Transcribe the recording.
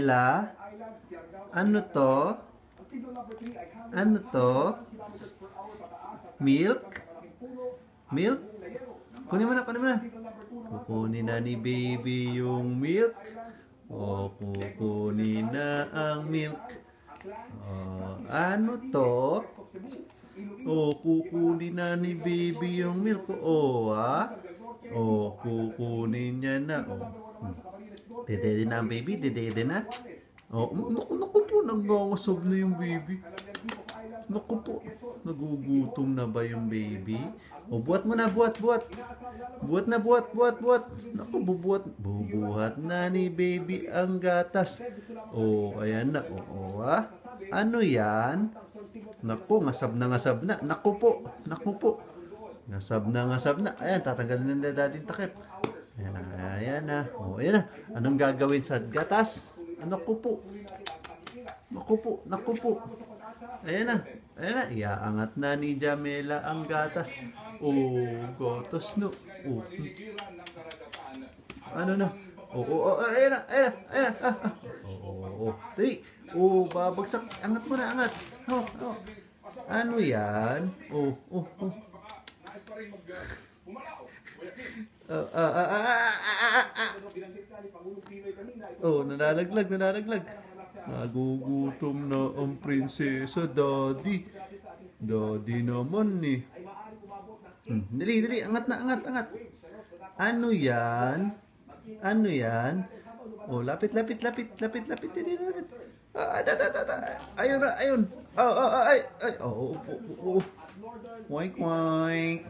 Jamela? Ano to? Ano to? Milk? Milk? Kunin mo na, kunin mo na. Kukunin na ni baby yung milk. O, kukunin na ang milk. O, ano to? O, kukunin na ni baby yung milk. O, O, kukunin niya na. O, dede na ang baby, dede na. O, naku po, nagngangasog na yung baby. Naku po, nagugutom na ba yung baby? O, buhat mo na, buhat. Buhat na, buhat. Naku, bubuhat na ni baby ang gatas. O, ayan na. O, ano yan? Naku, ngasab na. Naku po. Ngasab na. Ayan, tatanggalin na natin takip. Ayan na. O, ayan na. Anong gagawin sa gatas? Naku po. Ayan na. Iaangat na ni Jamela ang gatas. O, gatas no. O. Ano na? Ayan na. Dali. Babagsak. Angat mo na, angat. Ano yan? Nalalaglag. Nagugutom na ang prinsesa, Daddy. Daddy naman eh. Dali, angat. Ano yan? Lapit. Dali. Ayun. Ay. Oink.